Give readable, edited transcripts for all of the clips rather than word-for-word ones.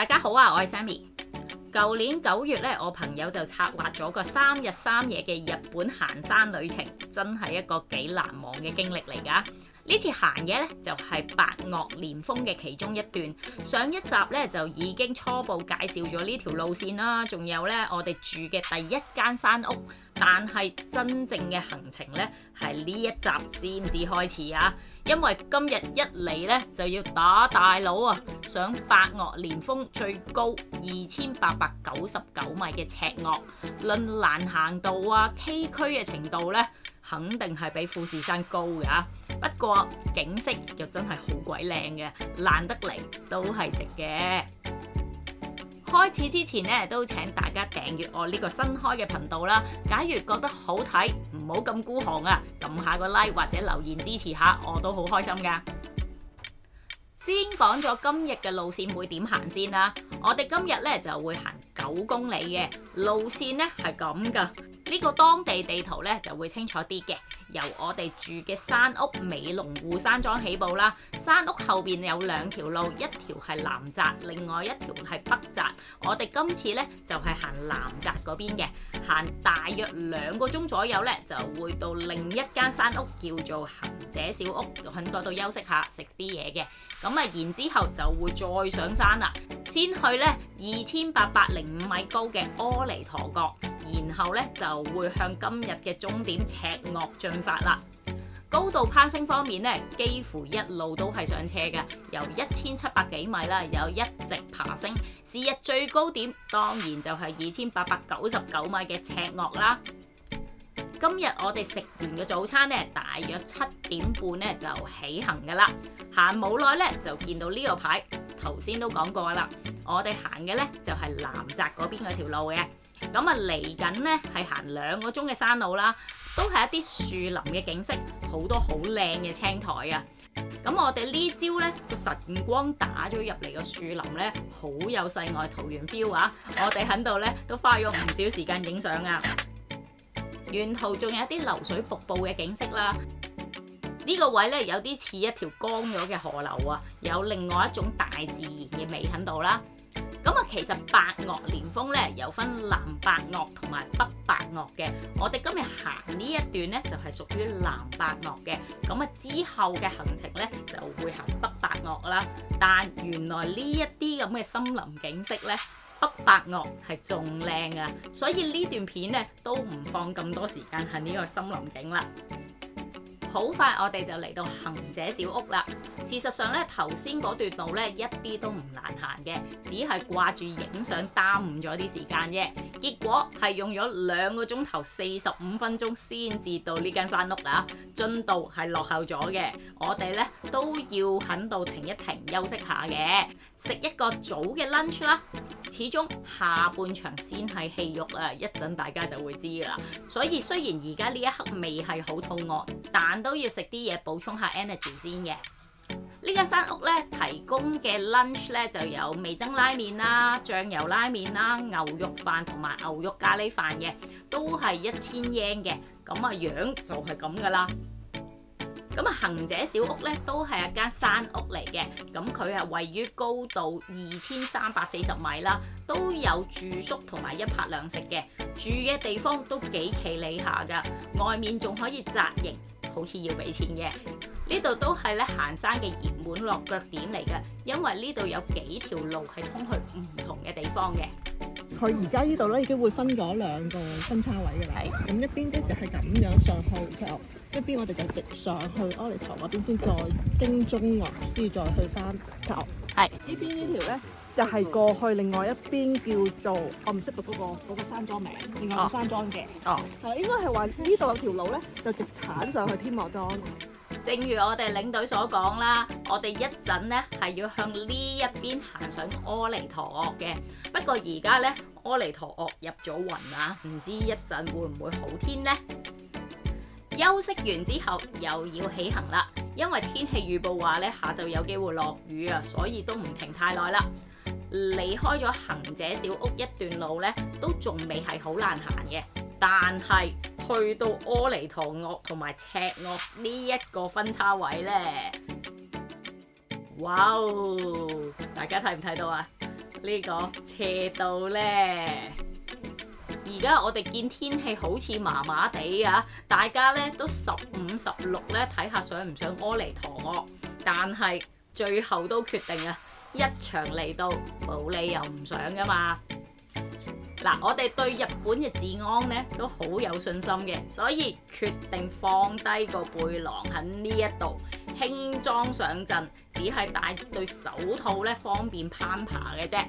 大家好啊，我係 Sammy。舊年9月咧，我朋友就策劃咗個3日3夜嘅日本行山旅程，真係一個幾難忘嘅經歷嚟㗎。呢次行嘅咧就係白岳連峰嘅其中一段。上一集咧就已經初步介紹咗呢條路線啦，仲有咧我哋住嘅第一間山屋。但係真正嘅行程咧係呢一集先至開始啊！因為今日一嚟咧就要打大佬啊，上白岳連峰最高2899米嘅赤岳，論難行度啊、崎嶇嘅程度咧，肯定係比富士山高㗎。不過景色又真係好鬼靚嘅，難得嚟都係值嘅。開始之前咧，都請大家訂閱我呢個新開嘅頻道啦。假如覺得好睇，唔好咁孤寒啊，撳下個 like 或者留言支持下，我都好開心噶。先講咗今日嘅路線會點行先啦。我哋今日咧就會行9公里嘅路線咧係咁噶。呢個當地地圖咧就會清楚啲嘅。由我哋住嘅山屋美龍戶山莊起步啦。山屋後邊有2條路，一條係南澤，另外一條係北澤。我哋今次咧就係行南澤嗰邊嘅，行大約2個鐘左右咧就會到另一間山屋叫做行者小屋，喺嗰度休息下，食啲嘢嘅。咁啊，然之後就會再上山啦，先去咧2805米高嘅阿彌陀角。然後咧就會向今日嘅終點赤岳進發啦。高度攀升方面咧，幾乎一路都係上斜嘅，由1700幾米啦，有一直爬升。是日最高點當然就係2899米嘅赤岳啦。今日我哋食完嘅早餐咧，大約7點半咧就起行噶啦。行冇耐咧就見到呢個牌，頭先都講過啦。我哋行嘅咧就係南澤嗰邊嗰條路嘅。咁啊，嚟緊呢係行2個鐘嘅山路啦，都係一啲樹林嘅景色，好多好靚嘅青苔啊！咁我哋呢朝呢個晨光打咗入嚟個樹林呢，好有世外桃源 feel 啊！我哋喺度呢都花咗唔少時間影相啊！沿途仲有一啲流水瀑布嘅景色啦，呢個位呢有啲似一條乾咗嘅河流啊，有另外一種大自然嘅美喺度啦。咁啊，其實白岳連峰咧有分南白岳同埋北白岳嘅。我哋今日行呢一段咧就係屬於南白岳嘅。咁啊，之後嘅行程咧就會行北白岳啦。但原來呢一啲咁嘅森林景色咧，北白岳係仲靚啊！所以呢段片咧都唔放咁多時間行呢個森林景啦。好快我哋就嚟到行者小屋啦。事實上咧，頭先嗰段路咧一啲都唔難行嘅，只係掛住影相耽誤咗啲時間啫。結果係用咗2個鐘頭45分鐘先至到呢間山屋啊，進度係落後咗嘅。我哋咧都要喺度停一停休息下嘅，食一個早嘅 lunch 啦。始終下半場先係戲肉啊，一陣大家就會知啦。所以雖然而家呢一刻未係好肚餓，但都要食啲嘢補充下 energy 先嘅。呢間山屋咧提供嘅 lunch 咧就有味噌拉麵啦、醬油拉麵啦、牛肉飯同埋牛肉咖喱飯嘅，都係1000 yen 嘅。咁啊樣就係咁噶啦。咁啊，行者小屋咧都係一間山屋嚟嘅，咁佢係位於高度2340米啦，都有住宿同埋1泊2食嘅，住嘅地方都幾企理下噶，外面仲可以紮營，好似要俾錢嘅。呢度都係咧行山嘅熱門落腳點嚟嘅，因為呢度有幾條路係通去唔同嘅地方嘅。佢而家呢度咧已經會分咗2個分叉位㗎啦，咁一邊咧就係咁樣上去赤岳，一邊我哋就直上去阿彌陀嗰邊先，再經中岳先再去翻赤岳。係呢邊呢條咧就係過去另外一邊叫做我唔識讀嗰個山莊名，另外個山莊嘅。係應該係話呢度有條路咧就直鏟上去天樂莊。正如我哋領隊所講啦，我哋一陣呢係要向呢一邊行上阿彌陀岳嘅。不過而家呢，阿彌陀岳入咗雲啊，唔知一陣會唔會好天呢？休息完之後又要起行啦，因為天氣預報話呢下晝有機會落雨啊，所以都唔停太耐啦。離開咗行者小屋一段路呢，都仲未係好難行嘅，但係去到阿彌陀岳同埋赤岳呢一個分叉位呢，哇哦！大家睇唔睇到啊？呢個斜道呢？而家我哋見天氣好似麻麻地啊，大家咧都15、16咧睇下想唔想阿彌陀訶，但係最後都決定啊，一場嚟到冇理由唔想噶嘛。嗱，我哋對日本嘅治安咧都好有信心嘅，所以決定放低個背囊喺呢一度，輕裝上陣，只係戴對手套咧方便攀爬嘅啫。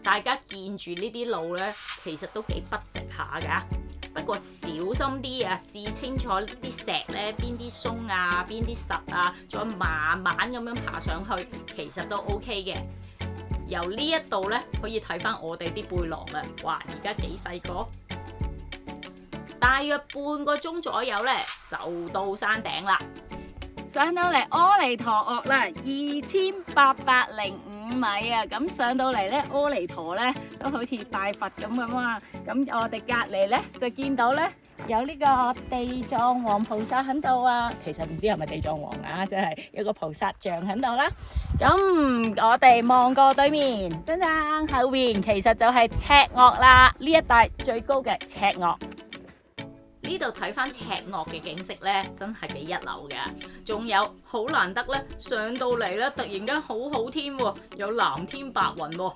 大家見住呢啲路咧，其實都幾筆直下噶，不過小心啲啊，試清楚啲石咧邊啲鬆啊，邊啲實啊，再慢慢咁樣爬上去，其實都 OK 嘅。由呢一度咧可以睇翻我哋啲背囊啊，哇！而家幾細個，大約半個鐘左右咧就到山頂啦。上到嚟阿彌陀訶啦，2805米啊！咁上到嚟咧，阿彌陀咧都好似拜佛咁啊！咁我哋隔離咧就見到咧有呢個地藏王菩薩喺度啊！其實唔知係咪地藏王啊，即係有個菩薩像喺度啦。咁我哋望過對面，噔噔後面其實就係赤岳啦，呢一帶最高嘅赤岳。呢度睇翻赤岳嘅景色咧，真係幾一流嘅。仲有好難得咧，上到嚟咧，突然間好好天喎，有藍天白雲喎。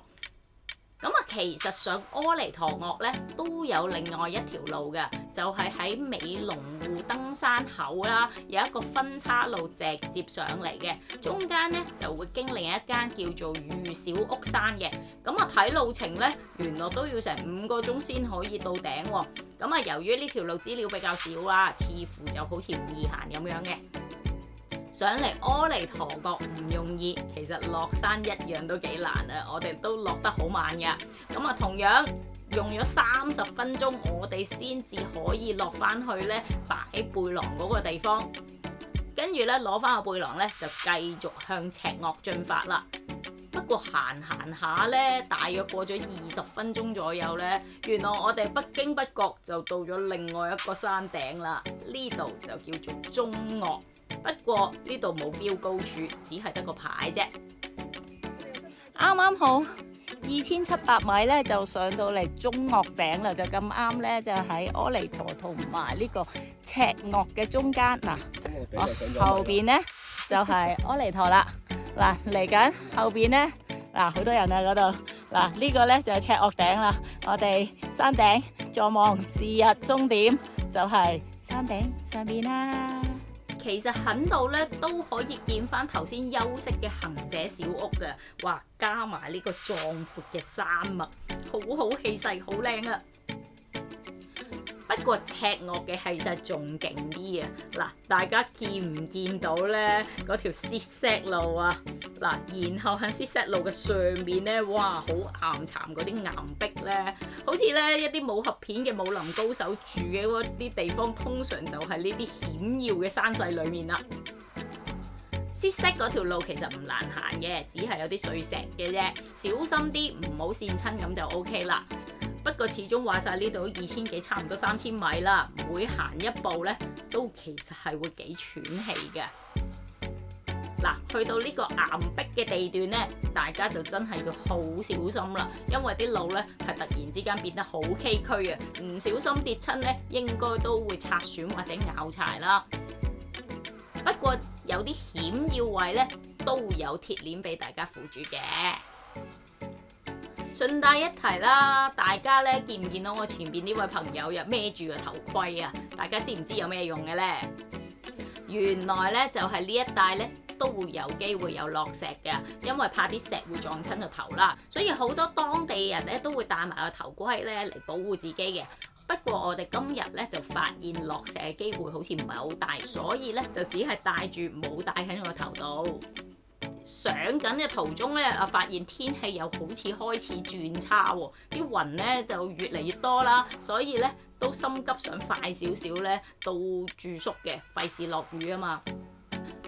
咁啊，其實上阿彌陀訶咧都有另外一條路嘅，就係喺美龍湖登山口啦，有一個分叉路直接上嚟嘅，中間咧就會經另一間叫做御小屋山嘅。咁啊，睇路程咧，原來都要成5個鐘先可以到頂喎。咁啊，由於呢條路資料比較少啦，似乎就好似唔易行咁樣嘅。上嚟阿彌陀訶唔容易，其實落山一樣都幾難啊！我哋都落得好慢㗎。咁啊，同樣用咗30分鐘，我哋先至可以落翻去咧擺背囊嗰個地方。跟住咧攞翻個背囊咧，就繼續向赤岳進發啦。不過行下咧，大約過咗20分鐘左右咧，原來我哋不經不覺就到咗另外一個山頂啦。呢度就叫做中岳。不過呢度冇標高柱，只係得個牌啫。啱啱好2700米咧，就上到嚟中岳頂啦，就咁啱咧，就喺阿彌陀同埋呢個赤岳嘅中間嗱。後邊咧就係阿彌陀啦。嗱，嚟緊後邊咧嗱，好多人啊嗰度嗱，呢個咧就係赤岳頂啦。我哋山頂坐望是日終點，就係山頂上邊啦。其實喺度咧都可以見翻頭先休息嘅行者小屋嘅，哇！加埋呢個壯闊嘅山脈，好氣勢，好靚啊！不過赤岳嘅氣勢仲勁啲啊！嗱，大家見唔見到咧嗰條雪石路啊？嗱，然後喺雪石路嘅上面咧，哇，好岩巉嗰啲岩壁咧，好似咧一啲武俠片嘅武林高手住嘅嗰啲地方，通常就係呢啲險要嘅山勢裡面啦。雪石嗰條路其實唔難行嘅，只係有啲碎石嘅啫，小心啲唔好跣親咁就 OK 啦。不過始終話晒呢度2000幾，差唔多3000米啦，每行一步咧都其實係會幾喘氣嘅。嗱，去到呢個岩壁嘅地段咧，大家就真係要好小心啦，因為啲路咧係突然之間變得好崎嶇啊，唔小心跌親咧，應該都會擦損或者咬柴啦。不過有啲險要位咧，都有鐵鏈俾大家扶住嘅。順帶一提啦，大家咧見唔見到我前邊呢位朋友又孭住個頭盔啊？大家知唔知有咩用嘅呢？原來咧就係呢一帶咧都會有機會有落石嘅，因為怕啲石會撞親個頭啦，所以好多當地人咧都會戴埋個頭盔咧嚟保護自己嘅。不過我哋今日咧就發現落石嘅機會好似唔係好大，所以咧就只係戴住冇戴喺個頭度。上緊嘅途中咧，發現天氣又好似開始轉差喎，啲雲咧就越嚟越多啦，所以咧都心急想快少少咧到住宿嘅，費事落雨啊嘛。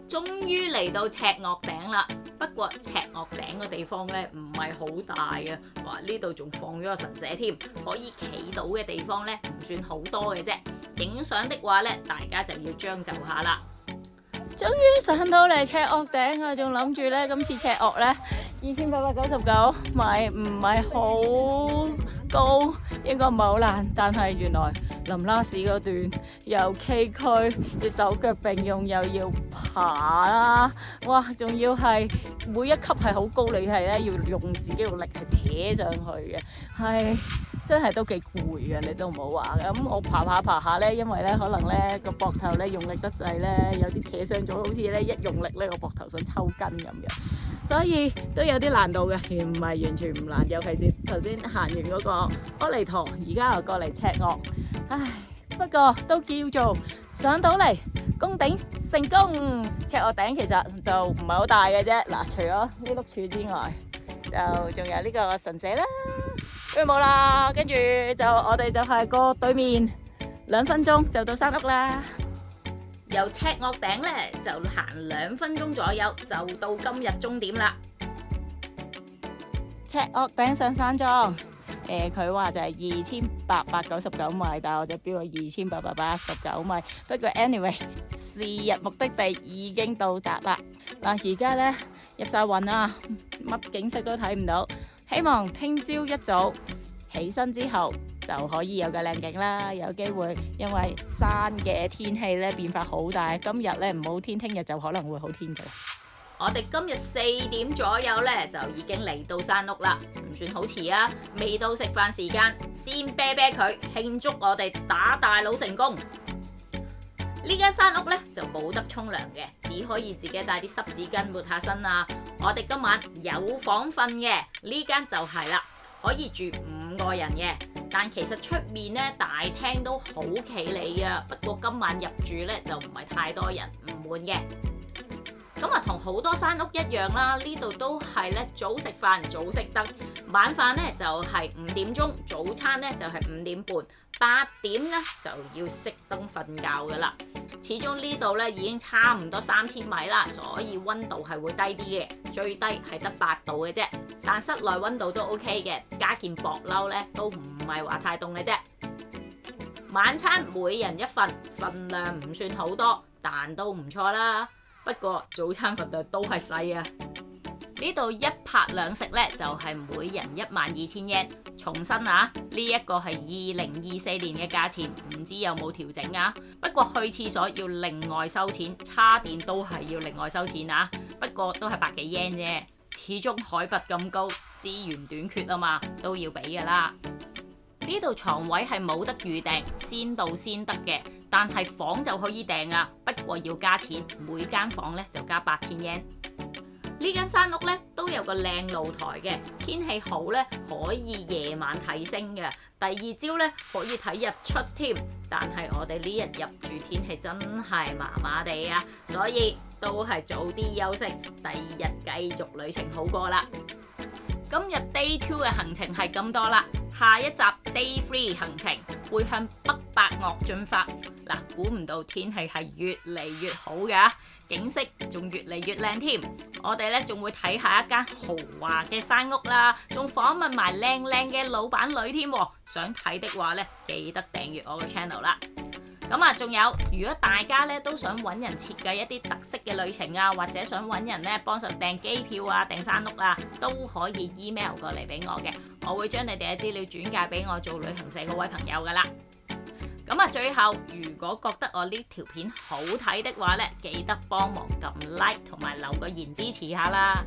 終於嚟到赤岳頂啦，不過赤岳頂嘅地方咧唔係好大嘅，哇！呢度仲放咗個神社添，可以企到嘅地方咧唔算好多嘅啫。影相的話咧，大家就要將就下啦。終於上到嚟赤岳頂啊！仲諗住咧，今次赤岳咧2899米唔係好高，應該唔係好難，但係原來臨拉屎嗰段又崎嶇，要手腳並用，又要爬啦，哇！仲要係每一級係好高，你係咧要用自己嘅力係扯上去嘅，係真係都幾攰嘅，你都唔好話。咁我爬下咧，因為咧可能咧個膊頭咧用力得滯咧，有啲扯傷咗，好似咧一用力咧個膊頭想抽筋咁樣。所以都有啲難度嘅，而唔係完全唔難。尤其是頭先行完嗰個阿彌陀，而家又過嚟赤鱷，唉，不過都叫做上到嚟，攻頂成功。赤鱷頂其實就唔係好大嘅啫，嗱，除咗呢碌柱之外，就仲有呢個神社啦，跟住冇啦，跟住就我哋就係過對面，2分鐘就到山屋啦。由赤鱷頂咧就行2分鐘左右就到今日終點啦。赤鱷頂上山莊，佢話就係2899米，但係我就標咗2889米。不過 anyway， 是日目的地已經到達啦。嗱，而家咧入晒雲啦，乜景色都睇唔到。希望聽朝一早起身之後就可以有個靚景啦，有機會，因為山嘅天氣咧變化好大，今日咧唔好天，聽日就可能會好天㗎啦。我哋今日4點左右咧就已經嚟到山屋啦，唔算好遲啊，未到食飯時間，先啤啤佢慶祝我哋打大佬成功。呢間山屋咧就冇得沖涼嘅，只可以自己帶啲濕紙巾抹下身啊。我哋今晚有房瞓嘅，呢間就係啦，可以住5個人嘅。但其實出面咧大廳都好企理啊，不過今晚入住咧就唔係太多人，唔滿嘅。咁啊，同好多山屋一樣啦，呢度都係咧早食飯早熄燈，晚飯咧就係5點鐘，早餐咧就係5點半，8點咧就要熄燈瞓覺噶啦。始終呢度咧已經差唔多3000米啦，所以溫度係會低啲嘅，最低係得8度嘅啫。但室內溫度都 OK 嘅，加件薄褸咧都唔係話太凍嘅啫。晚餐每人1份，份量唔算好多，但都唔錯啦。不過早餐份量都係細啊！呢度1泊2食咧就係每人12000 yen。重申啊，呢一個係2024年嘅價錢，唔知有冇調整啊？不過去廁所要另外收錢，叉電都係要另外收錢啊。不過都係100幾 yen 啫，始終海拔咁高，資源短缺啊嘛，都要俾噶啦。呢度床位係冇得預訂，先到先得嘅，但係房就可以訂啊，不過要加錢，每間房咧就加8000 yen。呢間山屋咧都有個靚露台嘅，天氣好咧可以夜晚睇星嘅，第2朝咧可以睇日出添。但係我哋呢日入住天氣真係麻麻地啊，所以都係早啲休息，第2日繼續旅程好過啦。今日 Day 2嘅行程係咁多啦，下一集 Day 3行程會向北白岳進發。嗱，估唔到天氣係越嚟越好嘅，景色仲越嚟越靚添。我哋咧仲會睇下一間豪華嘅山屋啦，仲訪問埋靚靚嘅老闆女添。想睇的話咧，記得訂閱我嘅 channel 啦。咁啊，仲有，如果大家咧都想揾人設計一啲特色嘅旅程啊，或者想揾人咧幫手訂機票啊、訂山屋啊，都可以 email 過嚟俾我嘅，我會將你哋嘅資料轉介俾我做旅行社嗰位朋友噶啦。咁啊，最後如果覺得我呢條片好睇的話咧，記得幫忙撳 like 同埋留個言支持下啦。